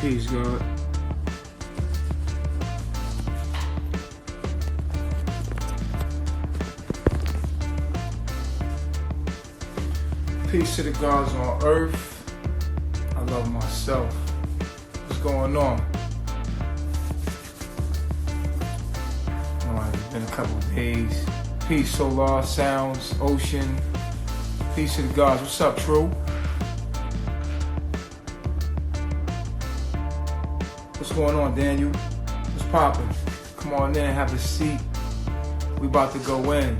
Peace, God. Peace to the gods on earth. I love myself. What's going on? It's been a couple of days. Peace, Solar, Sounds, Ocean. Peace to the gods. What's up, True? What's going on, Daniel? What's poppin'? Come on in, have a seat. We about to go in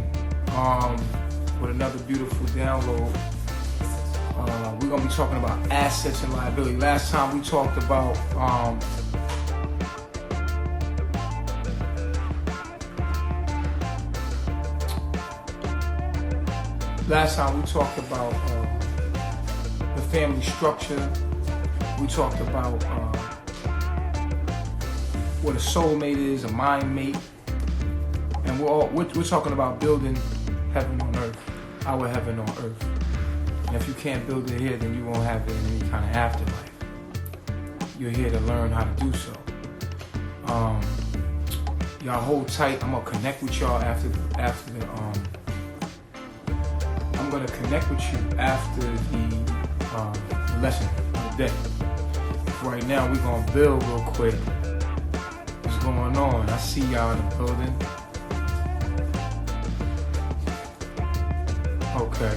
with another beautiful download. We're gonna be talking about assets and liability. Last time we talked about the family structure. We talked about what a soulmate is, a mind mate, and we're talking about building heaven on earth, our heaven on earth. And if you can't build it here, then you won't have it in any kind of afterlife. You're here to learn how to do so. Y'all hold tight. I'm gonna connect with y'all after the I'm gonna connect with you after the lesson of the day. Right now, we're gonna build real quick. What's going on? I see y'all in the building. Okay.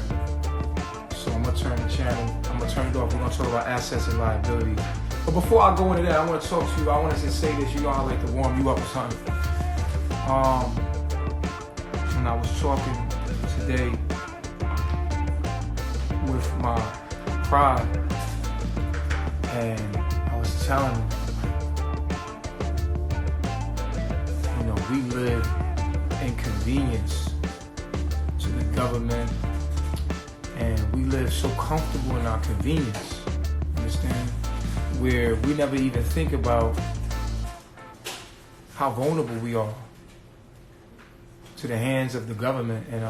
So I'm gonna turn the channel. I'm gonna turn it off. We're gonna talk about assets and liabilities. But before I go into that, I want to talk to you. I want to just say this. You know, I like to warm you up with something. When I was talking today with my pride, and I was telling them, you know, we live in convenience to the government, and we live so comfortable in our convenience, understand? Where we never even think about how vulnerable we are to the hands of the government. And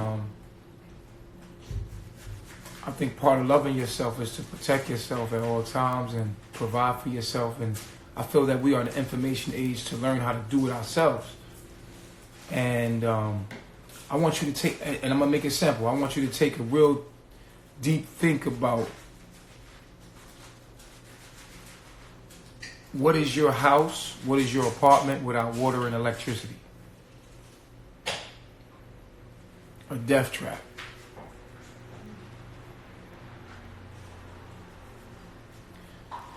I think part of loving yourself is to protect yourself at all times and provide for yourself. And I feel that we are in the information age to learn how to do it ourselves. And I want you to take, and I'm gonna make it simple, I want you to take a real deep think about what is your house, what is your apartment without water and electricity? A death trap.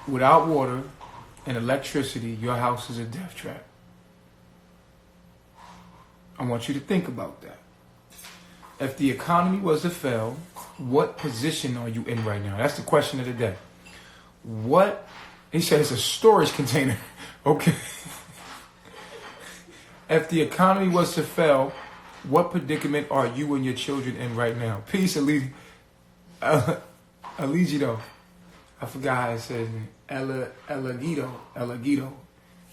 Without water and electricity, your house is a death trap. I want you to think about that. If the economy was to fail, what position are you in right now? That's the question of the day. What? He said it's a storage container. Okay. If the economy was to fail, what predicament are you and your children in right now? Peace, Eligio. I forgot how it says me. Eligio.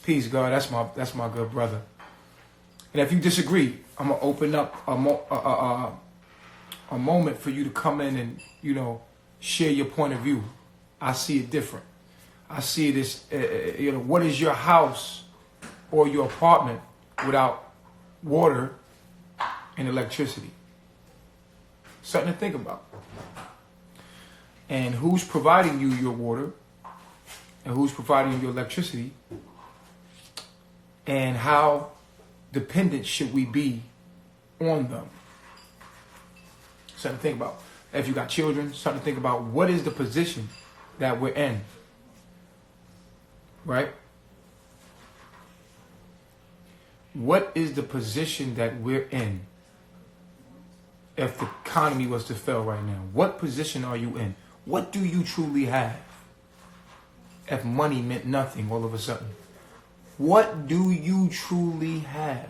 Peace, God. That's my good brother. And if you disagree, I'm gonna open up a moment for you to come in and, you know, share your point of view. I see it different. I see this. You know, what is your house or your apartment without water and electricity? Something to think about. And who's providing you your water, and who's providing you your electricity, and how dependent should we be on them? Something to think about. If you got children, something to think about. What is the position that we're in? Right? What is the position that we're in if the economy was to fail right now? What position are you in? What do you truly have if money meant nothing all of a sudden? What do you truly have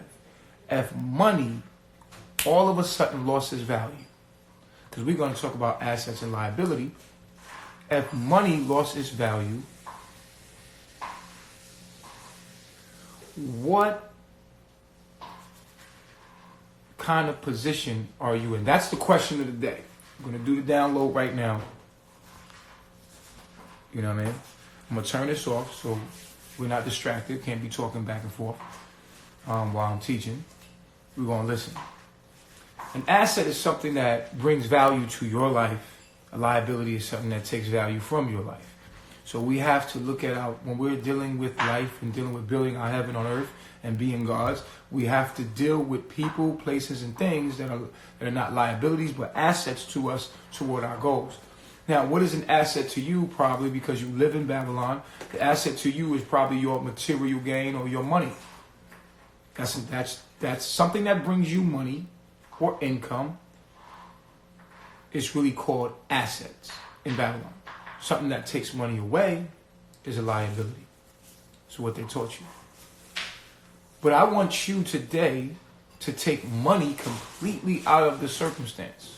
if money all of a sudden lost its value? Because we're going to talk about assets and liability. If money lost its value, what kind of position are you in? That's the question of the day. I'm going to do the download right now. You know what I mean? I'm going to turn this off so we're not distracted. Can't be talking back and forth while I'm teaching. We're going to listen. An asset is something that brings value to your life. A liability is something that takes value from your life. So we have to look at when we're dealing with life and dealing with building our heaven on earth and being gods, we have to deal with people, places, and things that are not liabilities, but assets to us toward our goals. Now, what is an asset to you? Probably because you live in Babylon. The asset to you is probably your material gain or your money. That's something that brings you money or income. It's really called assets in Babylon. Something that takes money away is a liability. That's what they taught you. But I want you today to take money completely out of the circumstance.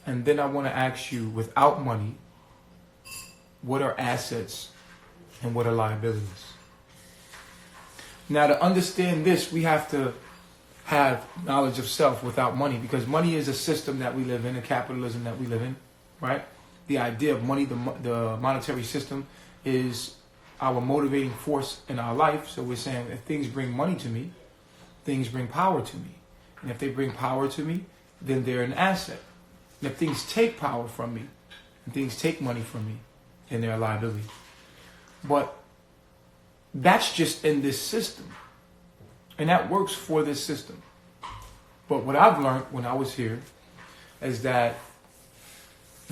And then I want to ask you, without money, what are assets and what are liabilities? Now, to understand this, we have to have knowledge of self without money, because money is a system that we live in, a capitalism that we live in, right? The idea of money, the monetary system, is our motivating force in our life. So we're saying if things bring money to me, things bring power to me. And if they bring power to me, then they're an asset. And if things take power from me, and things take money from me, then they're a liability. But that's just in this system. And that works for this system. But what I've learned when I was here is that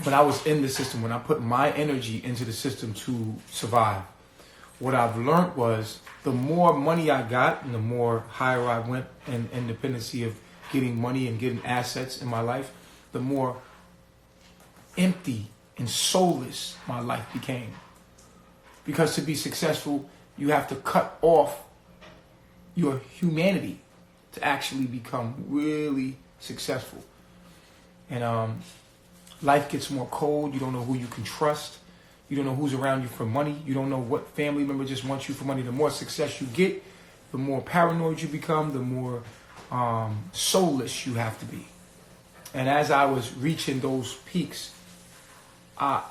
when I was in the system, when I put my energy into the system to survive, what I've learned was the more money I got and the more higher I went in independency of getting money and getting assets in my life, the more empty and soulless my life became. Because to be successful, you have to cut off your humanity to actually become really successful. And life gets more cold. You don't know who you can trust. You don't know who's around you for money. You don't know what family member just wants you for money. The more success you get, the more paranoid you become, the more soulless you have to be. And as I was reaching those peaks, I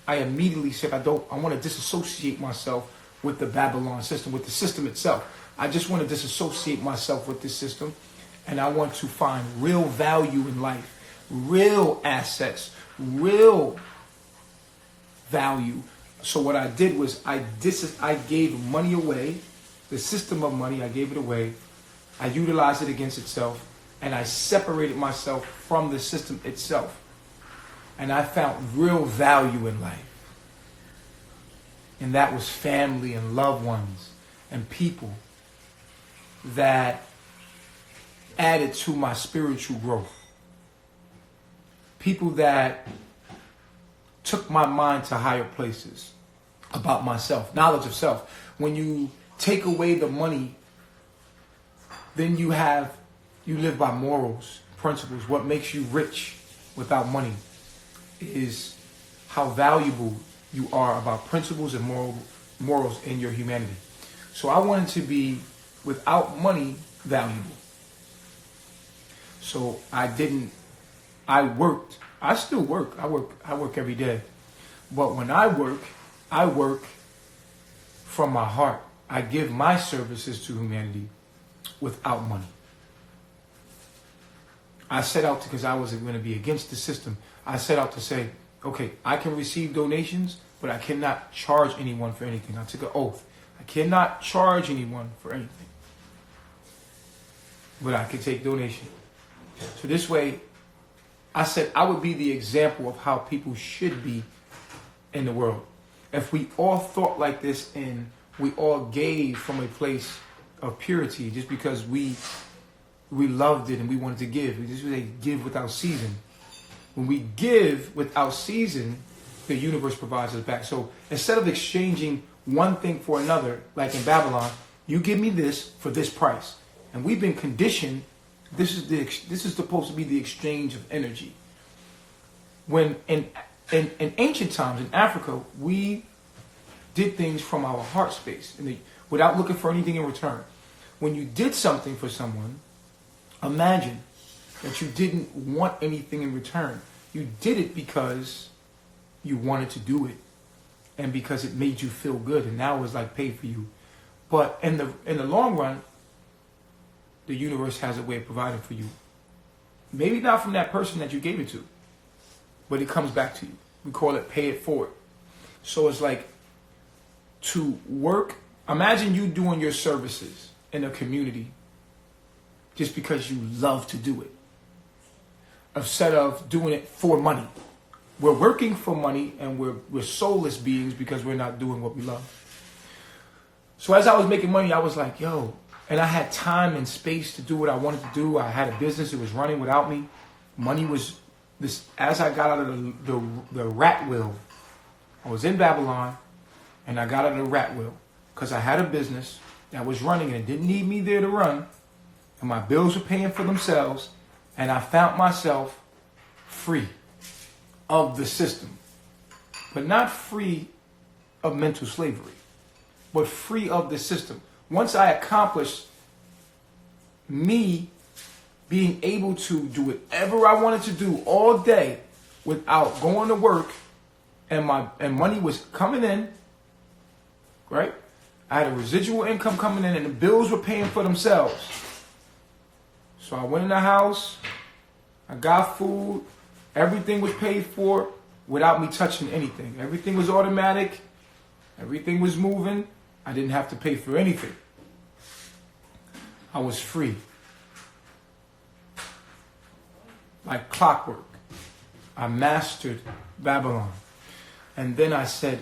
immediately said, I want to disassociate myself with the Babylon system, with the system itself. I just want to disassociate myself with this system, and I want to find real value in life, real assets, real value. So what I did was I gave money away, the system of money, I gave it away. I utilized it against itself, and I separated myself from the system itself. And I found real value in life. And that was family and loved ones and people that added to my spiritual growth. People that took my mind to higher places about myself, knowledge of self. When you take away the money, then you live by morals, principles. What makes you rich without money is how valuable you are about principles and morals in your humanity. So I wanted to be, without money, valuable. So I worked. I still work. I work every day. But when I work from my heart. I give my services to humanity without money. I set out to, because I was going to be against the system, I set out to say, okay, I can receive donations, but I cannot charge anyone for anything. I took an oath. I cannot charge anyone for anything. But I can take donation. So this way, I said I would be the example of how people should be in the world. If we all thought like this and we all gave from a place of purity just because we loved it and we wanted to give. We just say give without season. When we give without season, the universe provides us back. So instead of exchanging one thing for another, like in Babylon, you give me this for this price. And we've been conditioned, this is supposed to be the exchange of energy. When in ancient times in Africa, we did things from our heart space without looking for anything in return. When you did something for someone, imagine that you didn't want anything in return. You did it because you wanted to do it, and because it made you feel good, and now it's like paid for you. But in the long run, the universe has a way of providing for you. Maybe not from that person that you gave it to, but it comes back to you. We call it pay it forward. So it's like to work. Imagine you doing your services in a community just because you love to do it, instead of doing it for money. We're working for money, and we're soulless beings because we're not doing what we love. So as I was making money, I was like, yo, and I had time and space to do what I wanted to do. I had a business. It was running without me. Money was this. As I got out of the rat wheel, I was in Babylon, and I got out of the rat wheel because I had a business that was running, and it didn't need me there to run, and my bills were paying for themselves, and I found myself free of the system, but not free of mental slavery, but free of the system. Once I accomplished me being able to do whatever I wanted to do all day without going to work, and money was coming in, right? I had a residual income coming in, and the bills were paying for themselves. So I went in the house, I got food, everything was paid for without me touching anything. Everything was automatic, everything was moving. I didn't have to pay for anything. I was free. Like clockwork. I mastered Babylon. And then I said,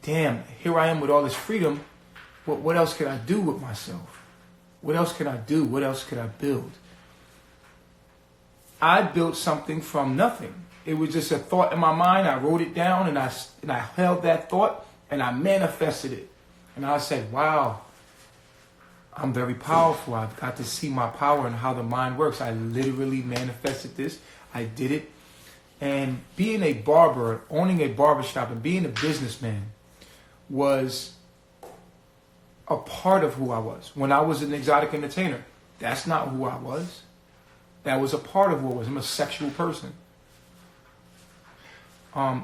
damn, here I am with all this freedom. What else can I do with myself? What else can I do? What else could I build? I built something from nothing. It was just a thought in my mind. I wrote it down, and I held that thought, and I manifested it. And I said, wow, I'm very powerful. I've got to see my power and how the mind works. I literally manifested this. I did it. And being a barber, owning a barbershop, and being a businessman was a part of who I was. When I was an exotic entertainer, that's not who I was. That was a part of who I was. I'm a sexual person. Like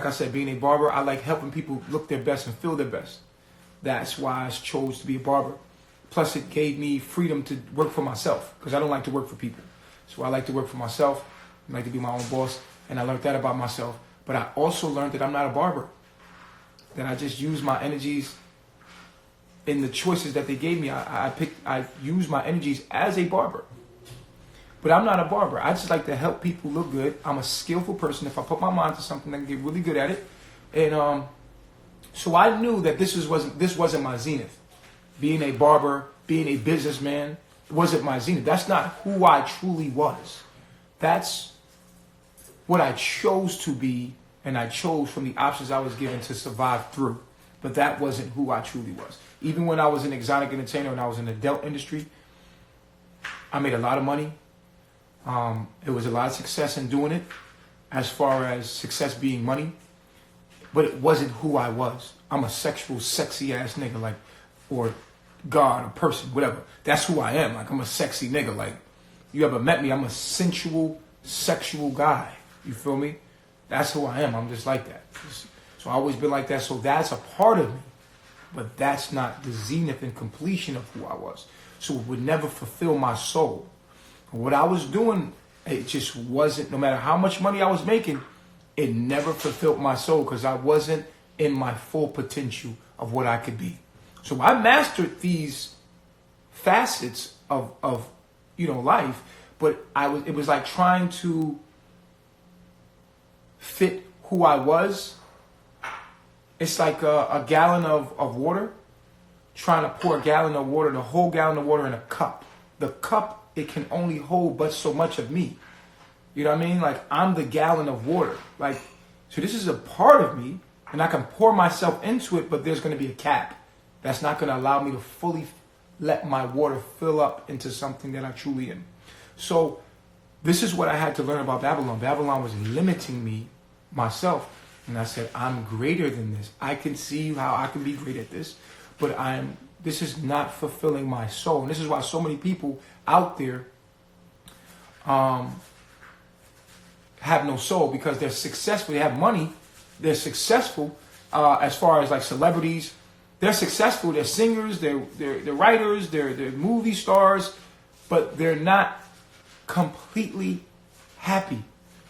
I said, being a barber, I like helping people look their best and feel their best. That's why I chose to be a barber. Plus, it gave me freedom to work for myself, because I don't like to work for people. So I like to work for myself. I like to be my own boss, and I learned that about myself. But I also learned that I'm not a barber. That I just use my energies in the choices that they gave me. I use my energies as a barber. But I'm not a barber. I just like to help people look good. I'm a skillful person. If I put my mind to something, I can get really good at it. And so I knew that this wasn't my zenith. Being a barber, being a businessman, wasn't my zenith. That's not who I truly was. That's what I chose to be, and I chose from the options I was given to survive through. But that wasn't who I truly was. Even when I was an exotic entertainer and I was in the adult industry, I made a lot of money. It was a lot of success in doing it, as far as success being money. But it wasn't who I was. I'm a sexual, sexy ass nigga, like, or God, or person, whatever. That's who I am. Like, I'm a sexy nigga. Like, you ever met me? I'm a sensual, sexual guy. You feel me? That's who I am. I'm just like that. So I've always been like that. So that's a part of me. But that's not the zenith and completion of who I was. So it would never fulfill my soul. What I was doing, it just wasn't, no matter how much money I was making, it never fulfilled my soul, because I wasn't in my full potential of what I could be. So I mastered these facets of life, but it was like trying to fit who I was. It's like a gallon of water, trying to pour a gallon of water, the whole gallon of water in a cup. The cup, it can only hold but so much of me. You know what I mean? Like, I'm the gallon of water. Like, so this is a part of me, and I can pour myself into it, but there's going to be a cap. That's not going to allow me to fully let my water fill up into something that I truly am. So this is what I had to learn about Babylon. Babylon was limiting me, myself. And I said, I'm greater than this. I can see how I can be great at this, but this is not fulfilling my soul. And this is why so many people out there have no soul because they're successful. They have money. They're successful as far as like celebrities. They're successful. They're singers. They're writers. They're movie stars, but they're not completely happy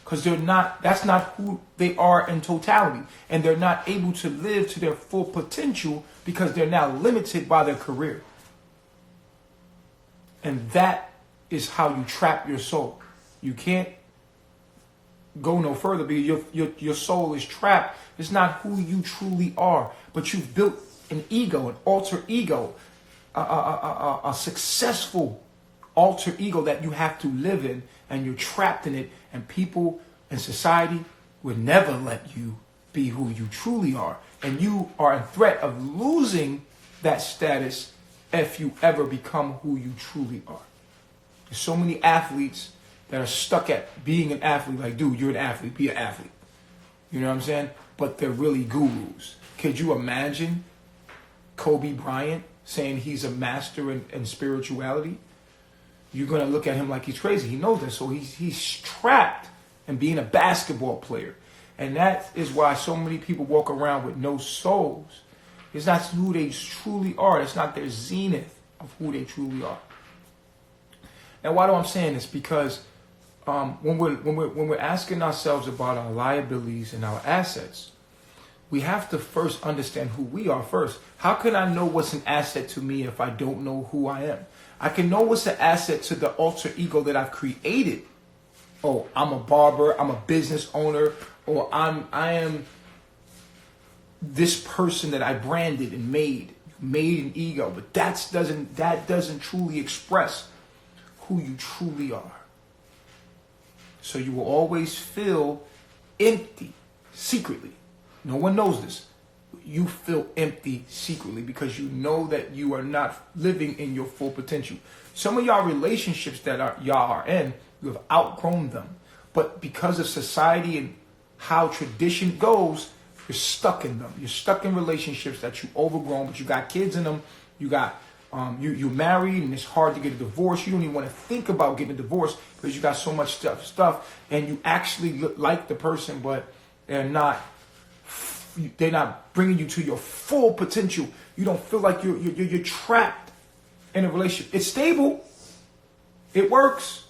because they're not. That's not who they are in totality, and they're not able to live to their full potential because they're now limited by their career. And that is how you trap your soul. You can't go no further because your soul is trapped. It's not who you truly are, but you've built an ego, an alter ego, a successful alter ego that you have to live in, and you're trapped in it, and people in society would never let you be who you truly are, and you are in threat of losing that status if you ever become who you truly are. There's so many athletes that are stuck at being an athlete. Like, dude, you're an athlete, be an athlete. You know what I'm saying? But they're really gurus. Could you imagine Kobe Bryant saying he's a master in spirituality? You're going to look at him like he's crazy. He knows that. So he's trapped in being a basketball player. And that is why so many people walk around with no souls. It's not who they truly are. It's not their zenith of who they truly are. Now, why do I'm saying this? Because when we're asking ourselves about our liabilities and our assets, we have to first understand who we are first. How can I know what's an asset to me if I don't know who I am? I can know what's an asset to the alter ego that I've created. Oh, I'm a barber, I'm a business owner, or I am this person that I branded and made an ego. But that doesn't truly express who you truly are. So you will always feel empty secretly. No one knows this. You feel empty secretly because you know that you are not living in your full potential. Some of y'all relationships that y'all are in, you have outgrown them. But because of society and how tradition goes, you're stuck in them. You're stuck in relationships that you overgrown, but you got kids in them. You got you're married, and it's hard to get a divorce. You don't even want to think about getting a divorce because you got so much stuff, and you actually look like the person, but they're not bringing you to your full potential. You don't feel like you're trapped in a relationship. It's stable, it works,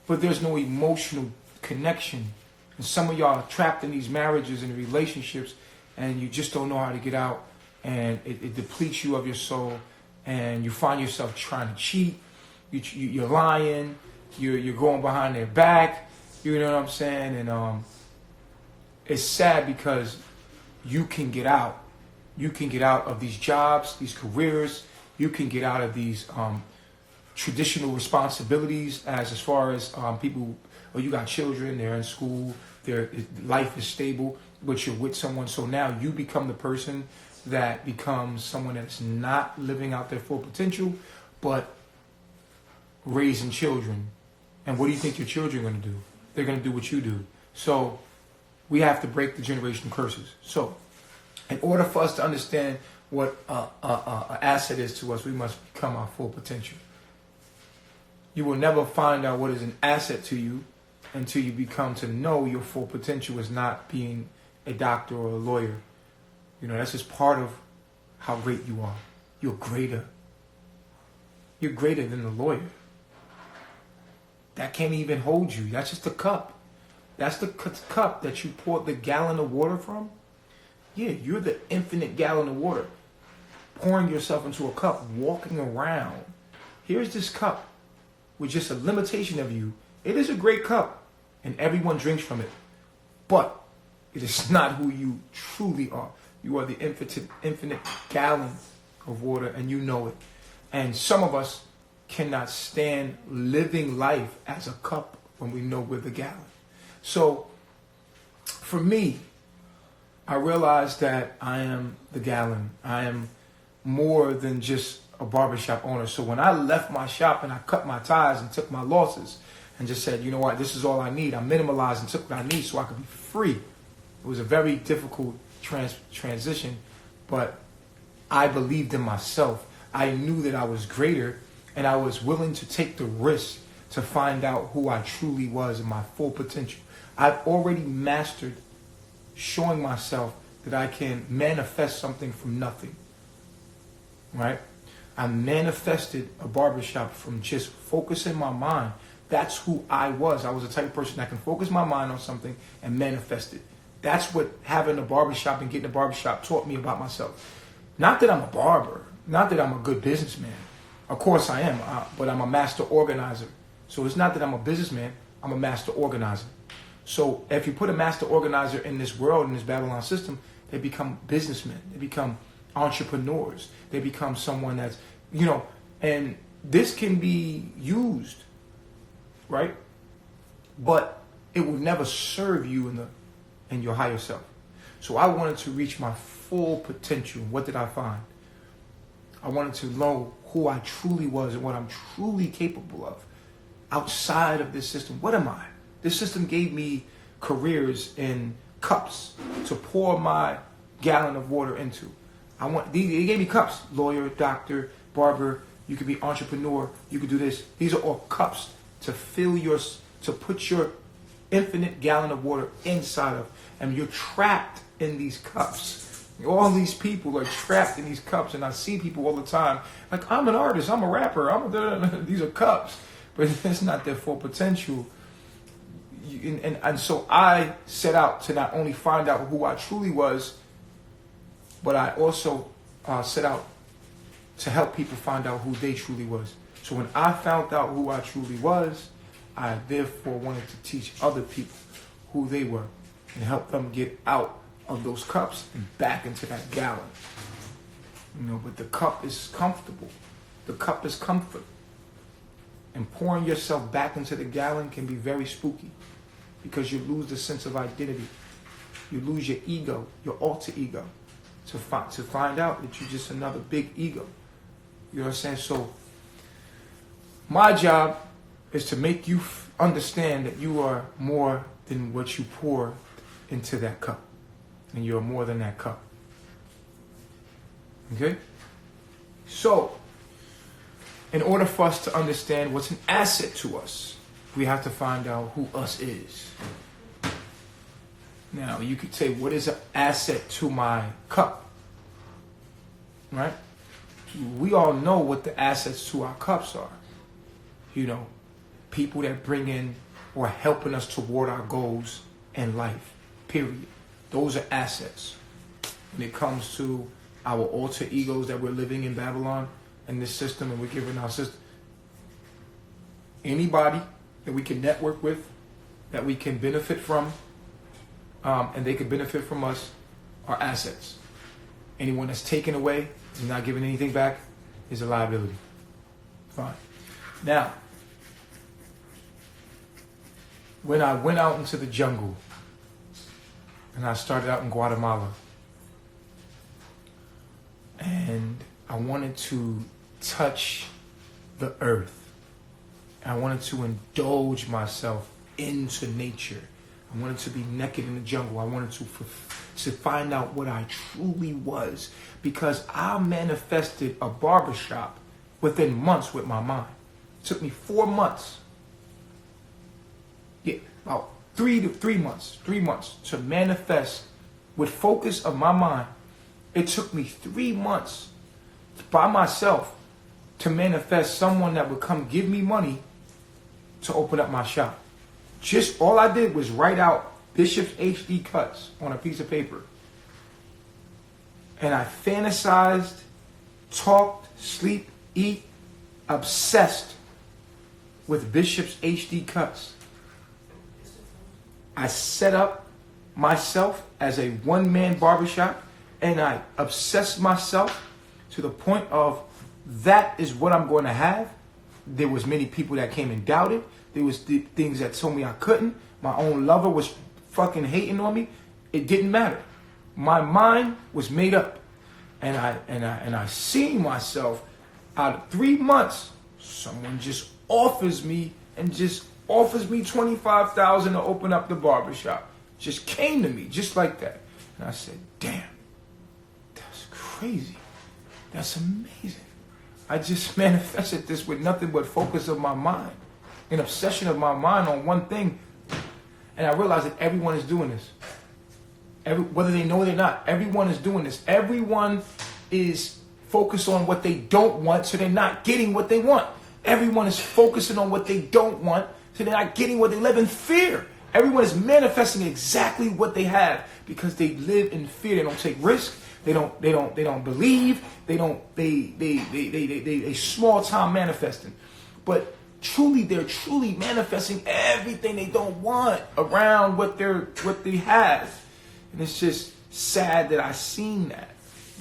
but there's no emotional connection. And some of y'all are trapped in these marriages and relationships, and you just don't know how to get out, and it depletes you of your soul, and you find yourself trying to cheat. You're lying. You're going behind their back. You know what I'm saying? And it's sad because you can get out. You can get out of these jobs, these careers. You can get out of these traditional responsibilities as far as people. Oh, you got children. They're in school. Their life is stable, but you're with someone. So now you become the person that becomes someone that's not living out their full potential, but raising children. And what do you think your children are going to do? They're going to do what you do. So we have to break the generational curses. So in order for us to understand what an asset is to us, we must become our full potential. You will never find out what is an asset to you until you become to know your full potential is not being a doctor or a lawyer. You know, that's just part of how great you are. You're greater. You're greater than the lawyer. That can't even hold you. That's just a cup. That's the cup that you poured the gallon of water from. Yeah, you're the infinite gallon of water. Pouring yourself into a cup, walking around. Here's this cup with just a limitation of you. It is a great cup, and everyone drinks from it. But it is not who you truly are. You are the infinite gallon of water, and you know it. And some of us cannot stand living life as a cup when we know we're the gallon. So, for me, I realized that I am the gallon. I am more than just a barbershop owner. So when I left my shop and I cut my ties and took my losses and just said, you know what, this is all I need. I minimalized and took what I need so I could be free. It was a very difficult transition, but I believed in myself. I knew that I was greater, and I was willing to take the risk to find out who I truly was and my full potential. I've already mastered showing myself that I can manifest something from nothing. Right? I manifested a barbershop from just focusing my mind. That's who I was. I was the type of person that can focus my mind on something and manifest it. That's what having a barbershop and getting a barbershop taught me about myself. Not that I'm a barber. Not that I'm a good businessman. Of course I am. But I'm a master organizer. So it's not that I'm a businessman. I'm a master organizer. So if you put a master organizer in this world, in this Babylon system, they become businessmen. They become entrepreneurs. They become someone that's, and this can be used, right? But it will never serve you in your higher self. So I wanted to reach my full potential. What did I find? I wanted to know who I truly was and what I'm truly capable of outside of this system. What am I? This system gave me careers in cups to pour my gallon of water into. They gave me cups. Lawyer, doctor, barber. You could be entrepreneur. You could do this. These are all cups to put your infinite gallon of water inside of. And you're trapped in these cups. All these people are trapped in these cups. And I see people all the time. Like, I'm an artist. I'm a rapper. These are cups. But it's not their full potential. And so I set out to not only find out who I truly was, but I also set out to help people find out who they truly was. So when I found out who I truly was, I therefore wanted to teach other people who they were and help them get out of those cups and back into that gallon. But the cup is comfortable. The cup is comfort. And pouring yourself back into the gallon can be very spooky because you lose the sense of identity. You lose your ego, your alter ego, to find out that you're just another big ego. You know what I'm saying? So my job is to make you understand that you are more than what you pour into that cup. And you're more than that cup. Okay? So, in order for us to understand what's an asset to us, we have to find out who us is. Now, you could say, what is an asset to my cup? Right? We all know what the assets to our cups are. People that bring in or helping us toward our goals in life, period. Those are assets. When it comes to our alter egos that we're living in Babylon, in this system, and we're giving our system, anybody that we can network with, that we can benefit from, and they can benefit from us, are assets. Anyone that's taken away and not giving anything back is a liability. Fine. Now, when I went out into the jungle, and I started out in Guatemala, and I wanted to touch the earth. I wanted to indulge myself into nature. I wanted to be naked in the jungle. I wanted to find out what I truly was, because I manifested a barbershop within months with my mind. It took me 4 months. Yeah, about 3 months to manifest with focus of my mind. It took me 3 months by myself to manifest someone that would come give me money to open up my shop. Just all I did was write out Bishop's HD cuts on a piece of paper. And I fantasized, talked, sleep, eat, obsessed with Bishop's HD cuts. I set up myself as a one-man barbershop, and I obsessed myself to the point of that is what I'm going to have. There was many people that came and doubted. There was things that told me I couldn't. My own lover was fucking hating on me. It didn't matter. My mind was made up, and I seen myself out of 3 months. Someone just offers me $25,000 to open up the barbershop. Just came to me just like that, and I said, "Damn, that's crazy. That's amazing. I just manifested this with nothing but focus of my mind." an obsession of my mind on one thing. And I realized that everyone is doing this. Whether they know it or not, everyone is doing this. Everyone is focused on what they don't want, so they're not getting what they want. Everyone is focusing on what they don't want, so they're not getting what they live in fear. Everyone is manifesting exactly what they have because they live in fear. They don't take risks. They don't believe. They small time manifesting. But they're truly manifesting everything they don't want around what they have. And it's just sad that I seen that.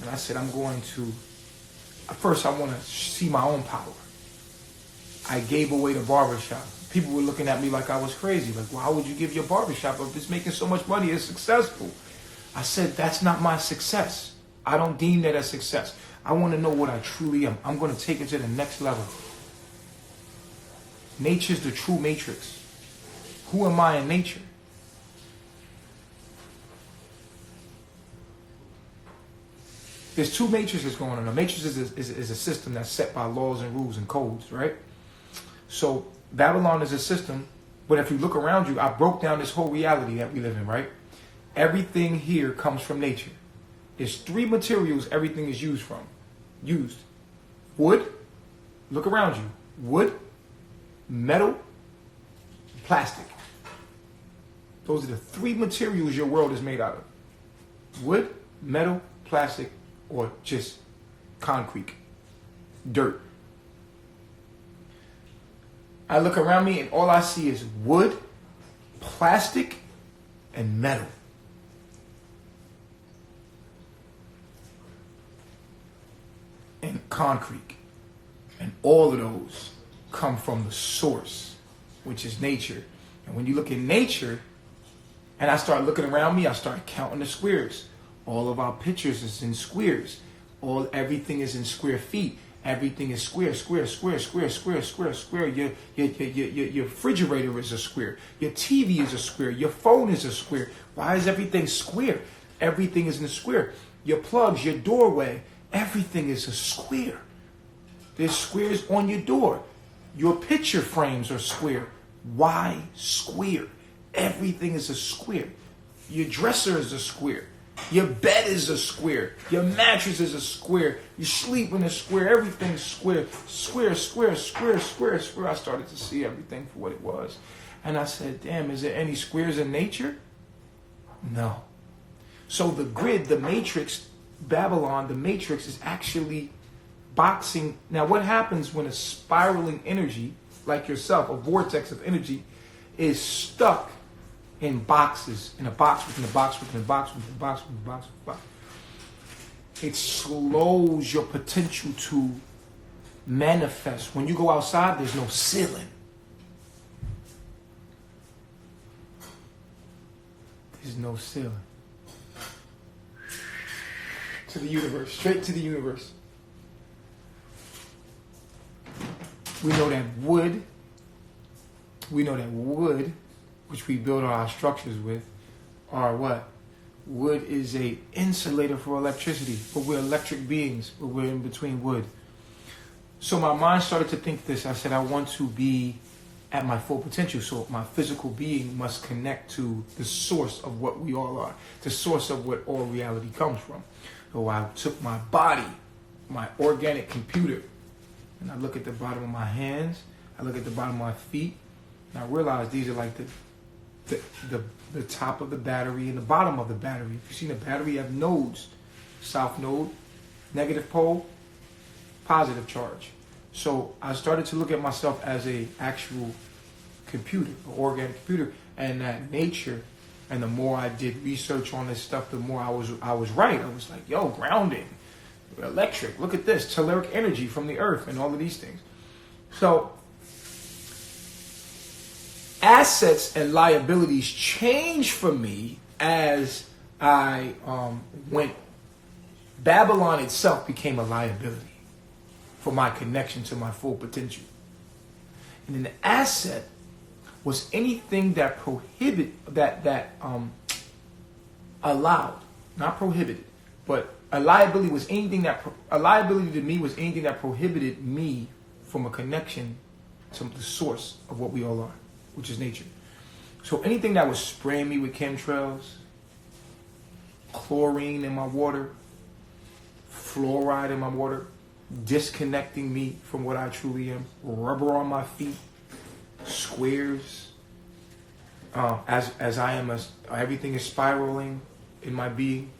And I said, first I want to see my own power. I gave away the barbershop. People were looking at me like I was crazy. Like, why would you give your barbershop up? It's making so much money. It's successful. I said, that's not my success. I don't deem that as success. I want to know what I truly am. I'm going to take it to the next level. Nature's the true matrix. Who am I in nature? There's two matrices going on. A matrix is a system that's set by laws and rules and codes, right? So Babylon is a system, but if you look around you, I broke down this whole reality that we live in, right? Everything here comes from nature. There's three materials everything is used. Wood, look around you. Wood, metal, plastic. Those are the three materials your world is made out of. Wood, metal, plastic, or just concrete, dirt. I look around me and all I see is wood, plastic, and metal. And concrete. And all of those come from the source, which is nature. And when you look at nature, and I start looking around me, I start counting the squares. All of our pictures is in squares. Everything is in square feet. Everything is square. Your refrigerator is a square. Your TV is a square. Your phone is a square. Why is everything square? Everything is in a square. Your plugs, your doorway, everything is a square. There's squares on your door. Your picture frames are square. Why square? Everything is a square. Your dresser is a square. Your bed is a square. Your mattress is a square. You sleep in a square. Everything's square. Square. I started to see everything for what it was. And I said, damn, is there any squares in nature? No. So the grid, the matrix, Babylon, the matrix is actually boxing. Now what happens when a spiraling energy, like yourself, a vortex of energy, is stuck in boxes, in a box within a box within a box within a box within a box within a box? It slows your potential to manifest. When you go outside, there's no ceiling. There's no ceiling. To the universe, straight to the universe. We know that wood, which we build our structures with, are what? Wood is a insulator for electricity, but we're electric beings, but we're in between wood. So my mind started to think this. I said, I want to be at my full potential, so my physical being must connect to the source of what we all are, the source of what all reality comes from. So I took my body, my organic computer, and I look at the bottom of my hands, I look at the bottom of my feet, and I realize these are like the top of the battery and the bottom of the battery. If you've seen a battery, you have nodes. South node, negative pole, positive charge. So I started to look at myself as a actual computer, an organic computer, and that nature. And the more I did research on this stuff, the more I was right. I was like, yo, grounding, electric. Look at this, telluric energy from the earth, and all of these things. So assets and liabilities changed for me as I went. Babylon itself became a liability for my connection to my full potential. And then the asset was anything that allowed, not prohibited, but a liability to me was anything that prohibited me from a connection to the source of what we all are, which is nature. So anything that was spraying me with chemtrails, chlorine in my water, fluoride in my water, disconnecting me from what I truly am, rubber on my feet, squares, as I am, everything is spiraling in my being,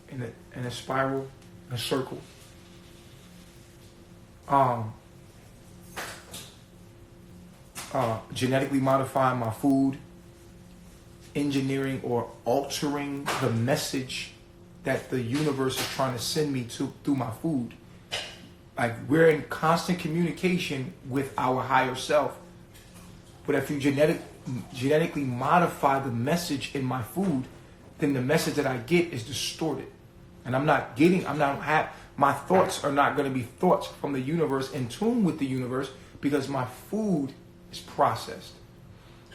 in a spiral, a circle. Genetically modifying my food, engineering or altering the message that the universe is trying to send me to through my food. Like, we're in constant communication with our higher self. But if you genetically modify the message in my food, then the message that I get is distorted. And my thoughts are not going to be thoughts from the universe in tune with the universe, because my food is processed.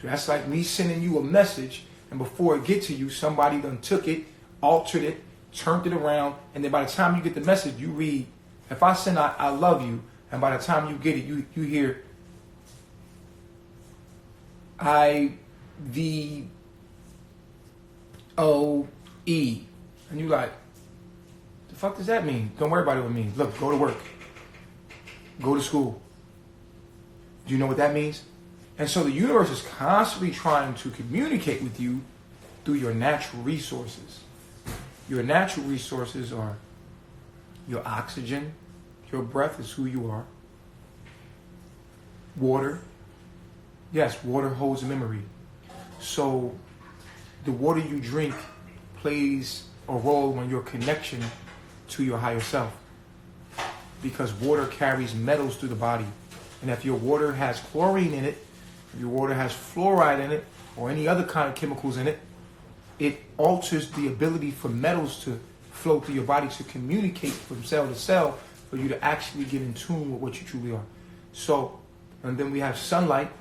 So that's like me sending you a message, and before it gets to you, somebody done took it, altered it, turned it around, and then by the time you get the message, you read, if I send I love you, and by the time you get it, you hear IVOE, and you like, the fuck does that mean? Don't worry about it with me. Look, go to work, go to school. Do you know what that means? And so the universe is constantly trying to communicate with you through your natural resources. Your natural resources are your oxygen, your breath is who you are. Water. Yes, water holds memory. So the water you drink plays a role in your connection to your higher self, because water carries metals through the body. And if your water has chlorine in it, if your water has fluoride in it, or any other kind of chemicals in it, it alters the ability for metals to flow through your body, to communicate from cell to cell, for you to actually get in tune with what you truly are. So, and then we have sunlight,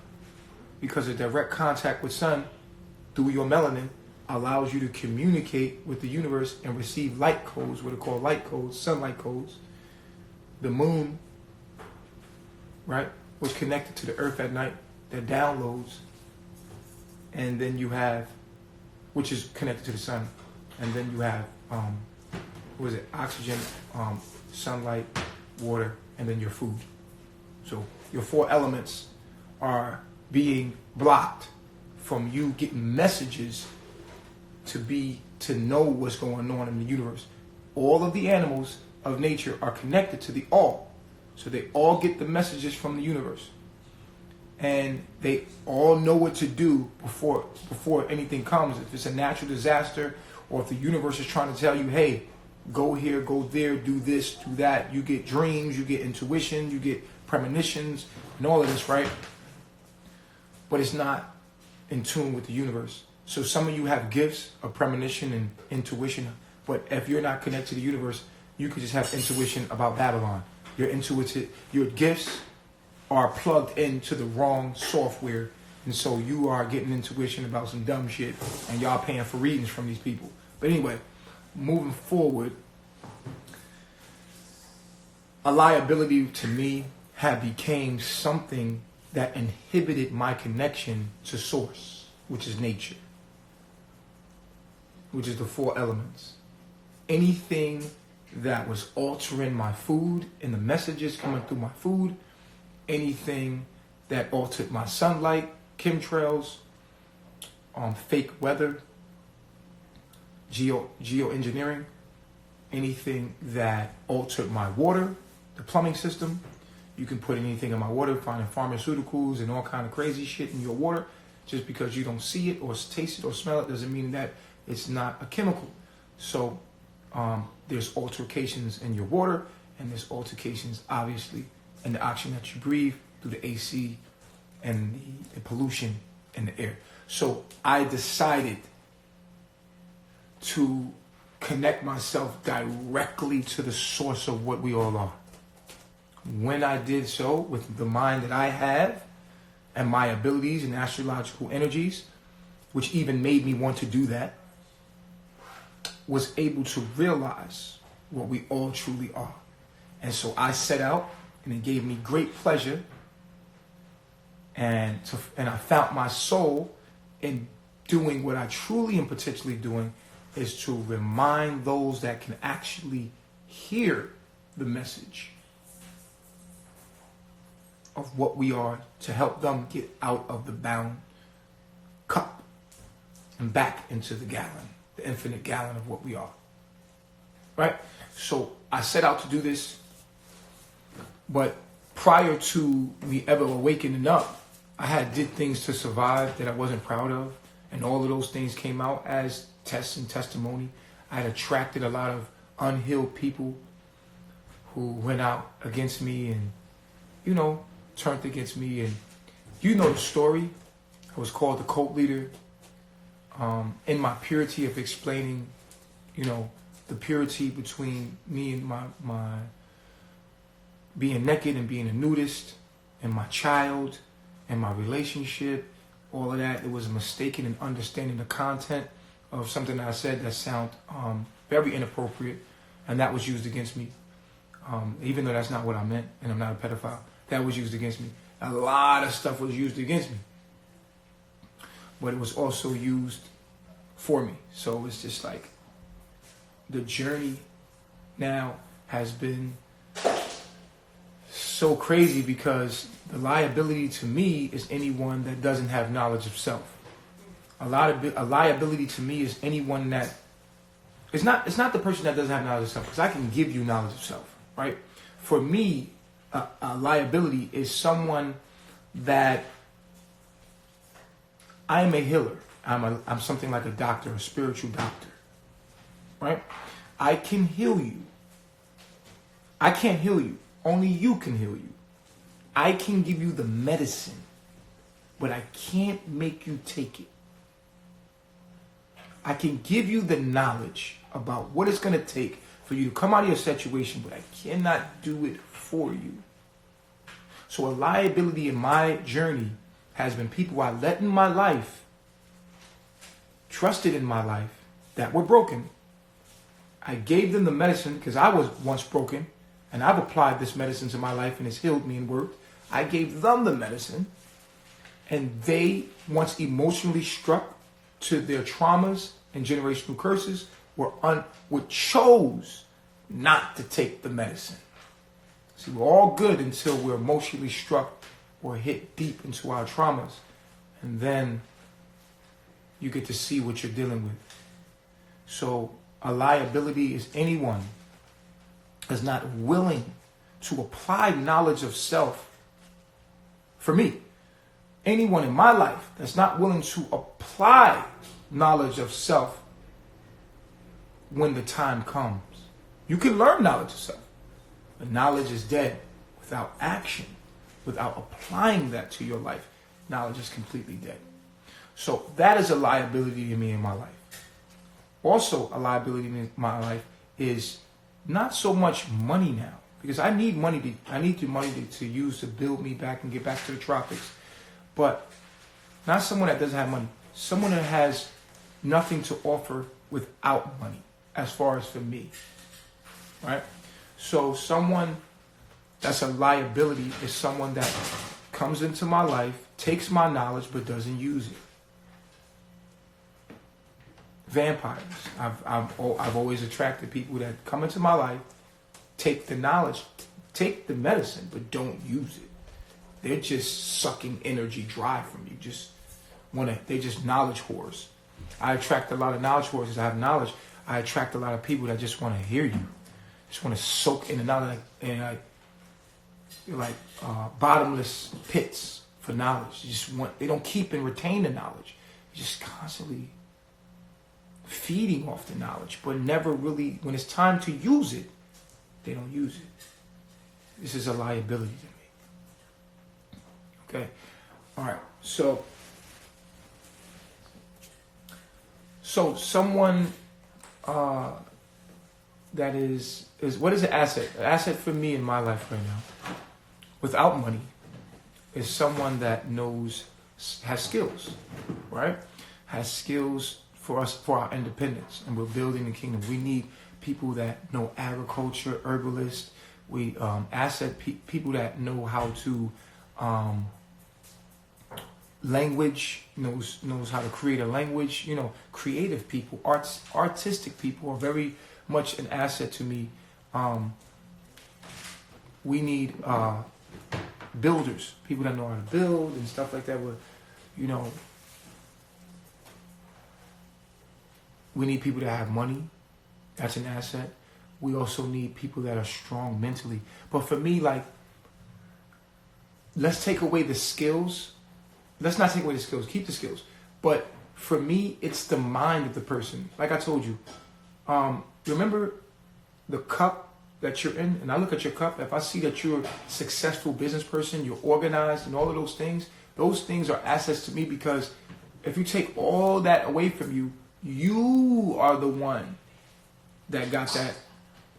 because of direct contact with sun through your melanin allows you to communicate with the universe and receive light codes, what are called light codes, sunlight codes. The moon, right, was connected to the earth at night, that downloads. And then you have, which is connected to the sun. And then you have, oxygen, sunlight, water, and then your food. So your four elements are being blocked from you getting messages to know what's going on in the universe. All of the animals of nature are connected to the all. So they all get the messages from the universe. And they all know what to do before anything comes. If it's a natural disaster, or if the universe is trying to tell you, hey, go here, go there, do this, do that. You get dreams, you get intuition, you get premonitions, and all of this, right? But it's not in tune with the universe. So some of you have gifts of premonition and intuition, but if you're not connected to the universe, you could just have intuition about Babylon. Your gifts are plugged into the wrong software, and so you are getting intuition about some dumb shit, and y'all paying for readings from these people. But anyway, moving forward, a liability to me had became something that inhibited my connection to source, which is nature, which is the four elements. Anything that was altering my food and the messages coming through my food, anything that altered my sunlight, chemtrails, fake weather, geoengineering, anything that altered my water, the plumbing system. You can put anything in my water, finding pharmaceuticals and all kind of crazy shit in your water. Just because you don't see it or taste it or smell it doesn't mean that it's not a chemical. So there's altercations in your water, and there's altercations, obviously, in the oxygen that you breathe through the AC and the pollution in the air. So I decided to connect myself directly to the source of what we all are. When I did so, with the mind that I have and my abilities and astrological energies, which even made me want to do that, was able to realize what we all truly are. And so I set out, and it gave me great pleasure and I found my soul in doing what I truly and potentially doing is to remind those that can actually hear the message of what we are, to help them get out of the bound cup and back into the gallon, the infinite gallon of what we are. Right? So I set out to do this, but prior to me ever awakening up, I did things to survive that I wasn't proud of, and all of those things came out as tests and testimony. I had attracted a lot of unhealed people who went out against me and, turned against me. And the story. I was called the cult leader. In my purity of explaining, the purity between me and my being naked and being a nudist, and my child, and my relationship, all of that. It was a mistaken in understanding the content of something that I said that sounded very inappropriate, and that was used against me. Even though that's not what I meant, and I'm not a pedophile, that was used against me. A lot of stuff was used against me, but it was also used for me. So it's just like the journey now has been so crazy, because the liability to me is anyone that doesn't have knowledge of self. A liability to me is anyone that it's not the person that doesn't have knowledge of self, because I can give you knowledge of self, right? For me, a liability is someone that I'm a healer. I'm something like a doctor, a spiritual doctor, right? I can heal you. I can't heal you. Only you can heal you. I can give you the medicine, but I can't make you take it. I can give you the knowledge about what it's going to take for you to come out of your situation, but I cannot do it for you. So a liability in my journey has been people I let in my life, trusted in my life, that were broken. I gave them the medicine because I was once broken, and I've applied this medicine to my life and it's healed me and worked. I gave them the medicine, and they, once emotionally struck to their traumas and generational curses, chose not to take the medicine. See, we're all good until we're emotionally struck or hit deep into our traumas, and then you get to see what you're dealing with. So a liability is anyone that's not willing to apply knowledge of self. For me, anyone in my life that's not willing to apply knowledge of self when the time comes. You can learn knowledge of self, but knowledge is dead without action, without applying that to your life. Knowledge is completely dead. So that is a liability to me in my life. Also, a liability in my life is not so much money now, because I need money. I need the money to use to build me back and get back to the tropics. But not someone that doesn't have money. Someone that has nothing to offer without money, as far as for me. Right? So someone that's a liability is someone that comes into my life, takes my knowledge, but doesn't use it. Vampires. I've always attracted people that come into my life, take the knowledge, take the medicine, but don't use it. They're just sucking energy dry from you. They just knowledge whores. I attract a lot of knowledge whores because I have knowledge. I attract a lot of people that just want to hear you, just want to soak in the knowledge, and like bottomless pits for knowledge. They don't keep and retain the knowledge. You're just constantly feeding off the knowledge, but never really, when it's time to use it, they don't use it. This is a liability to me. Okay? All right. So someone that is what is an asset? An asset for me in my life right now, without money, is someone that has skills, right? Has skills for us, for our independence, and we're building the kingdom. We need people that know agriculture, herbalists. We people that know how to language, knows how to create a language. Creative people, artistic people are very much an asset to me. We need builders, people that know how to build and stuff like that. We need people that have money. That's an asset. We also need people that are strong mentally. But for me, let's take away the skills. Let's not take away the skills. Keep the skills. But for me, it's the mind of the person. Like I told you, remember the cup that you're in? And I look at your cup. If I see that you're a successful business person, you're organized and all of those things are assets to me, because if you take all that away from you, you are the one that got that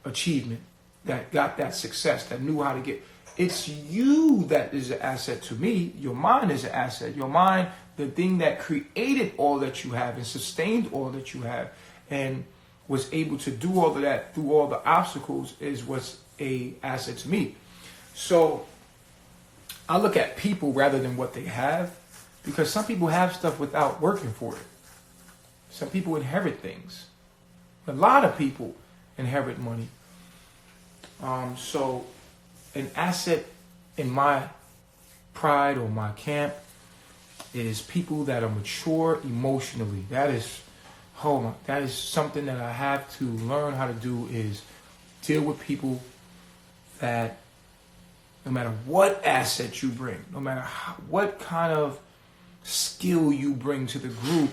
achievement, that got that success, that knew how to get. It's you that is an asset to me. Your mind is an asset. Your mind, the thing that created all that you have and sustained all that you have and was able to do all of that through all the obstacles, is what's a asset to me. So I look at people rather than what they have, because some people have stuff without working for it. Some people inherit things. A lot of people inherit money. So an asset in my pride or my camp is people that are mature emotionally. That is something that I have to learn how to do, is deal with people that no matter what asset you bring, no matter what kind of skill you bring to the group,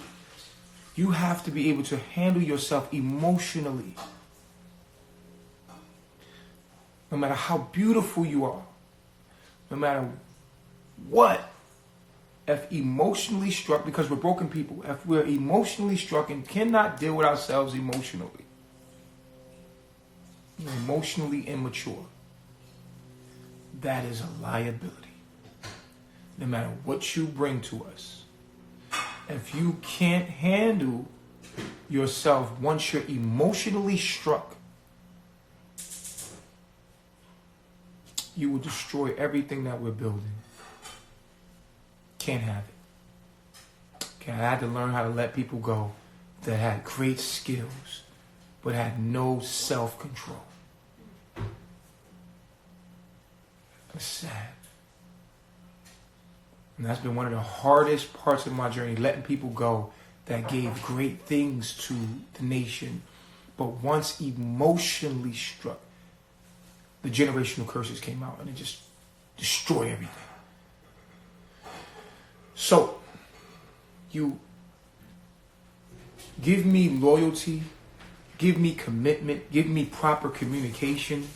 you have to be able to handle yourself emotionally. No matter how beautiful you are, no matter what, if emotionally struck, because we're broken people, if we're emotionally struck and cannot deal with ourselves emotionally, we're emotionally immature, that is a liability. No matter what you bring to us, if you can't handle yourself once you're emotionally struck, you will destroy everything that we're building. Can't have it. Okay, I had to learn how to let people go that had great skills but had no self-control. It's sad. And that's been one of the hardest parts of my journey, letting people go that gave great things to the nation, but once emotionally struck, the generational curses came out and it just destroyed everything. So, you give me loyalty, give me commitment, give me proper communication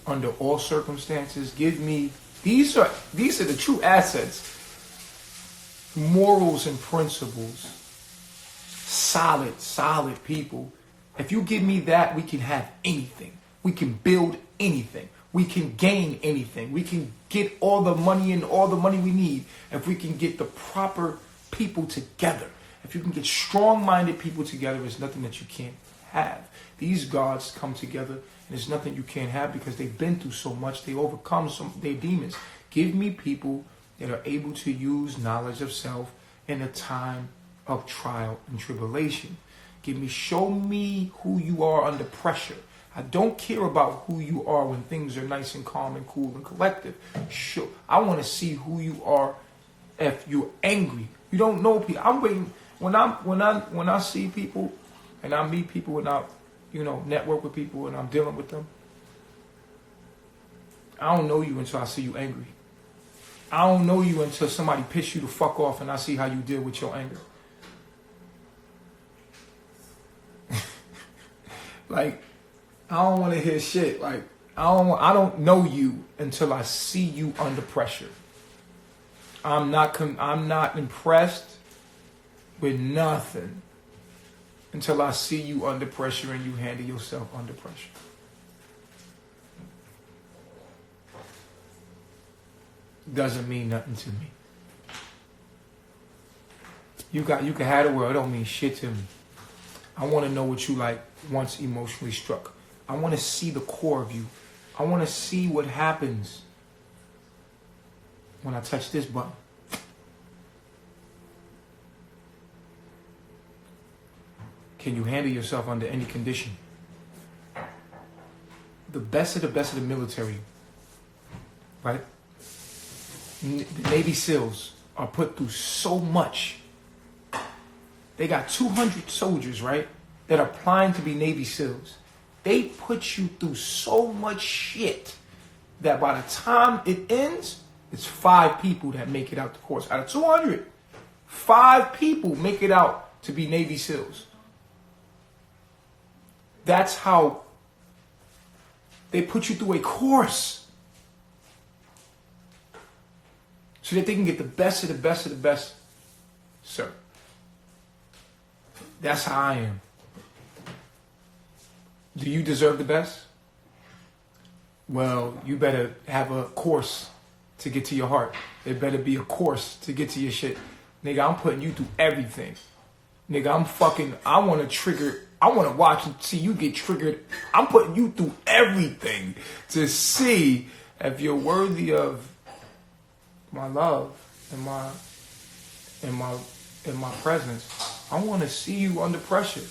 under all circumstances. Give me, these are the true assets. Morals and principles. Solid people. If you give me that, we can have anything. We can build anything. We can gain anything. We can get all the money and all the money we need if we can get the proper people together. If you can get strong-minded people together, there's nothing that you can't have. These gods come together, and there's nothing you can't have because they've been through so much. They overcome their demons. Give me people that are able to use knowledge of self in a time of trial and tribulation. Show me who you are under pressure. I don't care about who you are when things are nice and calm and cool and collective. I want to see who you are if you're angry. You don't know people. I'm waiting when I see people and I meet people and I network with people and I'm dealing with them. I don't know you until I see you angry. I don't know you until somebody pisses you the fuck off and I see how you deal with your anger. I don't want to hear shit. I don't know you until I see you under pressure. I'm not impressed with nothing until I see you under pressure and you handle yourself under pressure. Doesn't mean nothing to me. You can have the world, it don't mean shit to me. I want to know what you like once emotionally struck. I want to see the core of you. I want to see what happens when I touch this button. Can you handle yourself under any condition? The best of the military, right? The Navy SEALs are put through so much. They got 200 soldiers, right, that are applying to be Navy SEALs. They put you through so much shit that by the time it ends, it's 5 people that make it out the course. Out of 200, 5 people make it out to be Navy SEALs. That's how they put you through a course so that they can get the best of the best of the best, sir. That's how I am. Do you deserve the best? Well, you better have a course to get to your heart. There better be a course to get to your shit. Nigga, I'm putting you through everything. Nigga, I want to watch and see you get triggered. I'm putting you through everything to see if you're worthy of my love and my presence. I want to see you under pressure.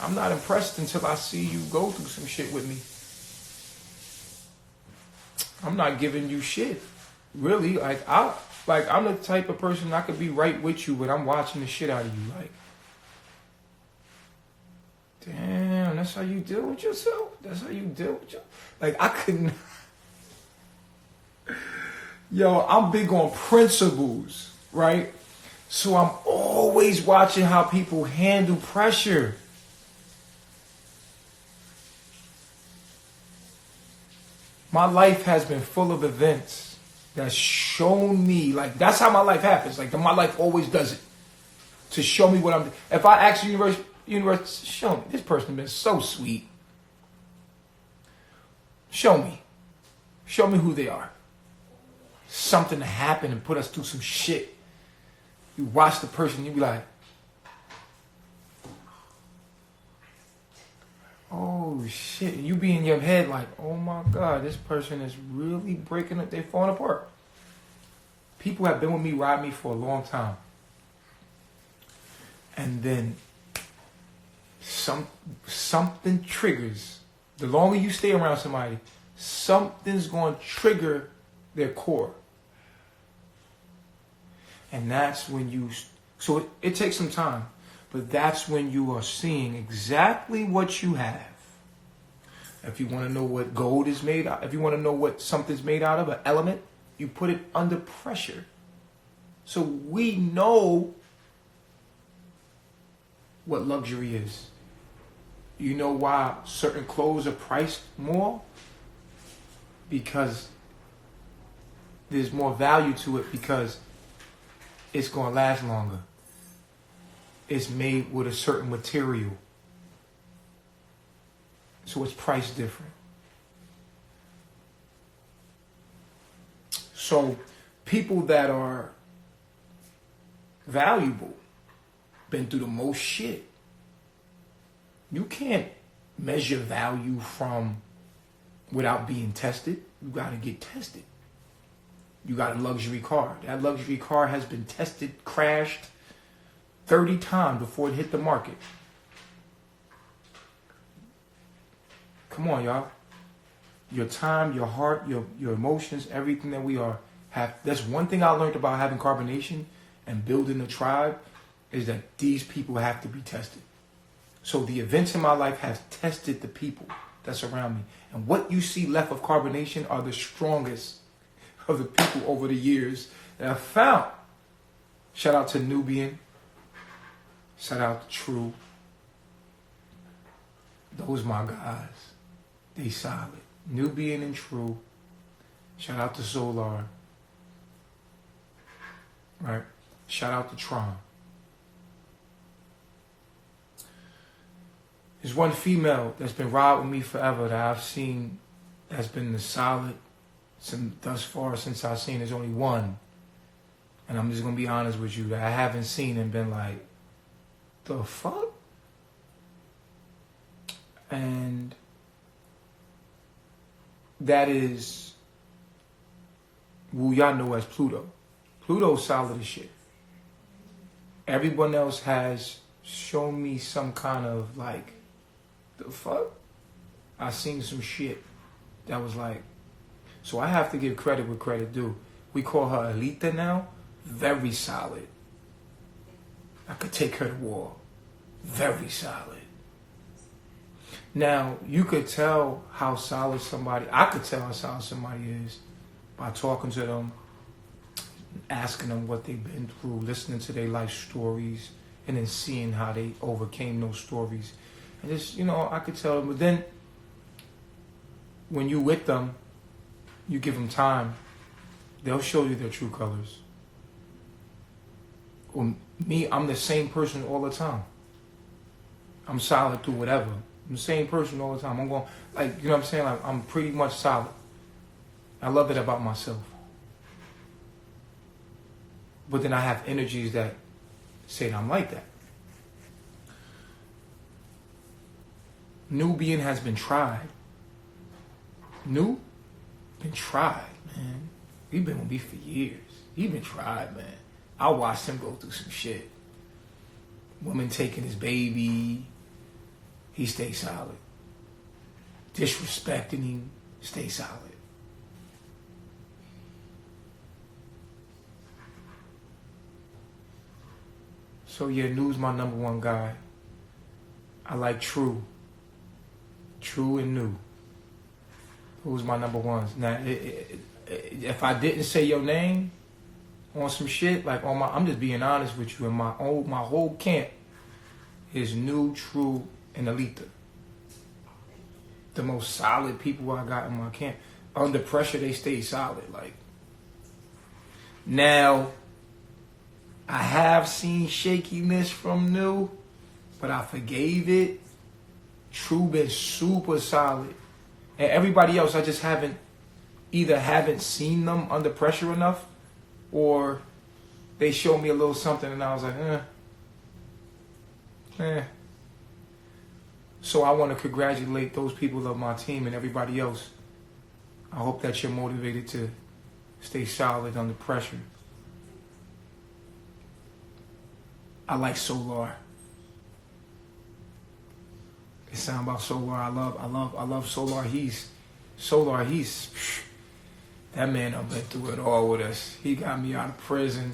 I'm not impressed until I see you go through some shit with me. I'm not giving you shit. Really, I'm the type of person I could be right with you, but I'm watching the shit out of you. Like, damn, that's how you deal with yourself? That's how you deal with yourself? Like, I couldn't. Yo, I'm big on principles, right? So I'm always watching how people handle pressure. My life has been full of events that's shown me, like, that's how my life happens. Like, my life always does it. To show me what I'm doing. If I ask the universe, show me, this person been so sweet. Show me. Show me who they are. Something to happen and put us through some shit. You watch the person, you be like, oh shit. You be in your head like, oh my God, this person is really breaking up. They're falling apart. People have been with me, ride me for a long time. And then something triggers. The longer you stay around somebody, something's going to trigger their core. And that's when so it takes some time, but that's when you are seeing exactly what you have. If you want to know what gold is made out, if you want to know what something's made out of, an element, you put it under pressure. So we know what luxury is. You know why certain clothes are priced more? Because there's more value to it, because it's going to last longer. It's made with a certain material. So it's priced different. So people that are valuable, been through the most shit. You can't measure value from without being tested. You got to get tested. You got a luxury car. That luxury car has been tested, crashed 30 times before it hit the market. Come on, y'all. Your time, your heart, your emotions, everything that we are have. That's one thing I learned about having carbonation and building a tribe, is that these people have to be tested. So the events in my life have tested the people that's around me. And what you see left of carbonation are the strongest of the people over the years that I've found. Shout out to Nubian. Shout out to True. Those my guys. They solid. Nubian and True. Shout out to Solar. Right? Shout out to Tron. There's one female that's been riding with me forever that I've seen that's been the solid thus far since I've seen. There's only one. And I'm just going to be honest with you, that I haven't seen and been like, the fuck? And that is who y'all know as Pluto. Pluto's solid as shit. Everyone else has show me some kind of like, the fuck? I seen some shit that was like, so I have to give credit where credit due. We call her Alita now. Very solid. I could take her to war. Very solid. Now, you could tell how solid somebody, I could tell how solid somebody is by talking to them, asking them what they've been through, listening to their life stories, and then seeing how they overcame those stories. And just, I could tell them. But then, when you with them, you give them time, they'll show you their true colors. Well, me, I'm the same person all the time. I'm solid through whatever. I'm the same person all the time. I'm going, like, you know what I'm saying? Like, I'm pretty much solid. I love it about myself. But then I have energies that say that I'm like that. Nubian has been tried. New? Been tried, man. He been with me for years. He been tried, man. I watched him go through some shit. Women taking his baby. He stayed solid. Disrespecting him. Stay solid. So yeah, New's my number one guy. I like True. True and New. Who's my number ones? Now, if I didn't say your name on some shit, like I'm just being honest with you. And my whole camp is New, True, and Alita. The most solid people I got in my camp. Under pressure, they stay solid. Like, now, I have seen shakiness from New, but I forgave it. True been super solid. And everybody else, I just haven't seen them under pressure enough, or they showed me a little something and I was like, So I want to congratulate those people of my team and everybody else. I hope that you're motivated to stay solid under pressure. I like Solar. It sound about Solar. I love Solar. He's that man done been through it all with us. He got me out of prison.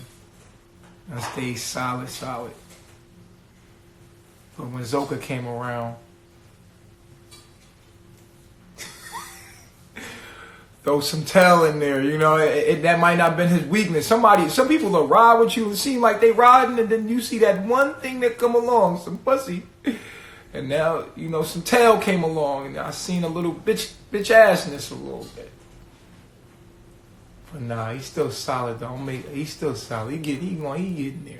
I stayed solid. But when Zoka came around, throw some tail in there, that might not have been his weakness. Some people will ride with you. It seem like they riding, and then you see that one thing that come along, some pussy. And now, some tail came along, and I seen a little bitch assness a little bit. But nah, he's still solid though. He's still solid. He getting there.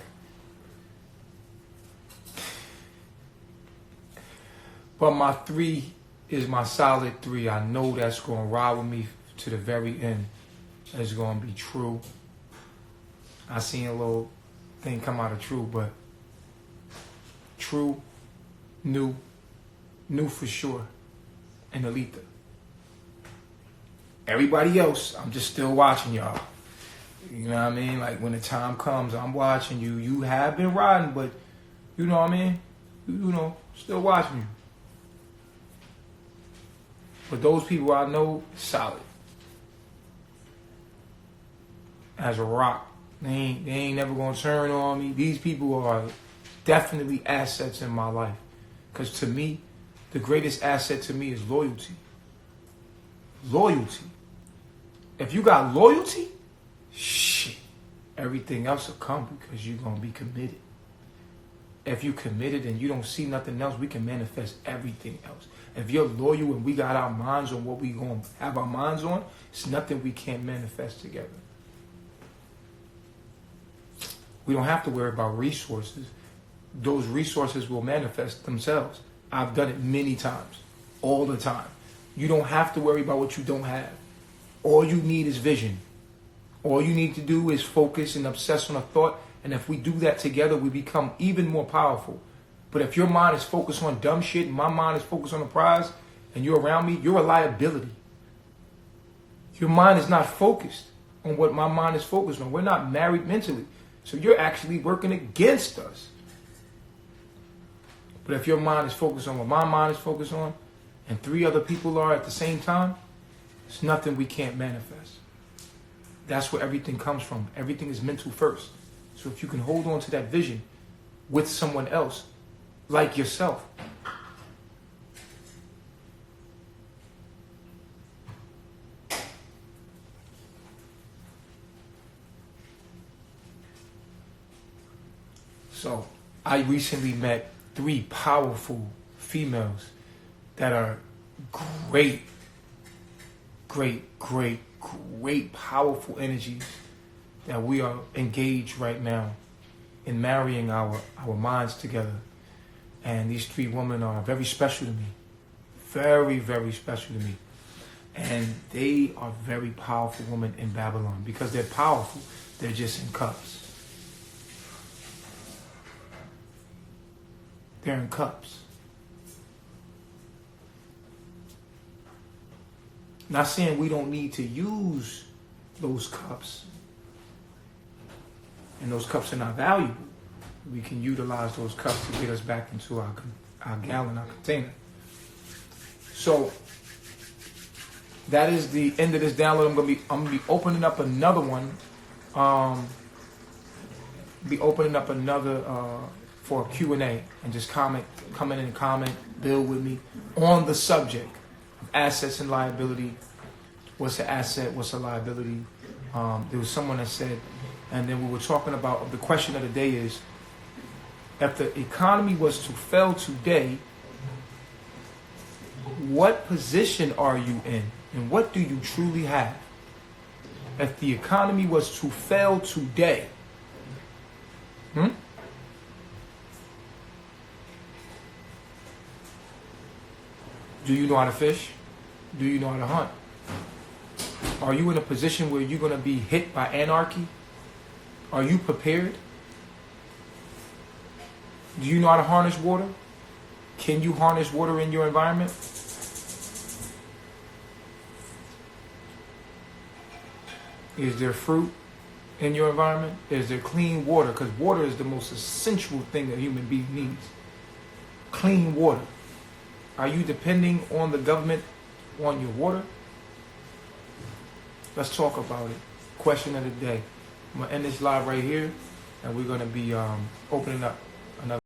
But my 3 is my solid 3. I know that's gonna ride with me to the very end. It's gonna be True. I seen a little thing come out of True, but True, New for sure, and Alita. Everybody else, I'm just still watching y'all. You know what I mean? Like, when the time comes, I'm watching you. You have been riding, but you know what I mean? Still watching you. But those people I know, solid. As a rock. They ain't never gonna turn on me. These people are definitely assets in my life. Because to me, the greatest asset to me is loyalty. Loyalty. If you got loyalty, shit, everything else will come because you're going to be committed. If you're committed and you don't see nothing else, we can manifest everything else. If you're loyal and we got our minds on what we going to have our minds on, it's nothing we can't manifest together. We don't have to worry about resources. Those resources will manifest themselves. I've done it many times, all the time. You don't have to worry about what you don't have. All you need is vision. All you need to do is focus and obsess on a thought. And if we do that together, we become even more powerful. But if your mind is focused on dumb shit and my mind is focused on the prize and you're around me, you're a liability. Your mind is not focused on what my mind is focused on. We're not married mentally. So you're actually working against us. But if your mind is focused on what my mind is focused on, and 3 other people are at the same time, it's nothing we can't manifest. That's where everything comes from. Everything is mental first. So if you can hold on to that vision with someone else, like yourself, so I recently met 3 powerful females that are great, powerful energies that we are engaged right now in marrying our minds together. And these 3 women are very special to me. Very, very special to me. And they are very powerful women in Babylon. Because they're powerful, they're just in cups. They're in cups. Not saying we don't need to use those cups. And those cups are not valuable. We can utilize those cups to get us back into our gallon, our container. So that is the end of this download. I'm gonna be opening up another one. Be opening up another for a Q&A, and just come in and comment, build with me on the subject of assets and liability. What's an asset? What's a liability? There was someone that said, and then we were talking about, the question of the day is, if the economy was to fail today, what position are you in? And what do you truly have? If the economy was to fail today, do you know how to fish? Do you know how to hunt? Are you in a position where you're going to be hit by anarchy? Are you prepared? Do you know how to harness water? Can you harness water in your environment? Is there fruit in your environment? Is there clean water? Because water is the most essential thing a human being needs. Clean water. Are you depending on the government on your water? Let's talk about it. Question of the day. I'm going to end this live right here, and we're going to be opening up another.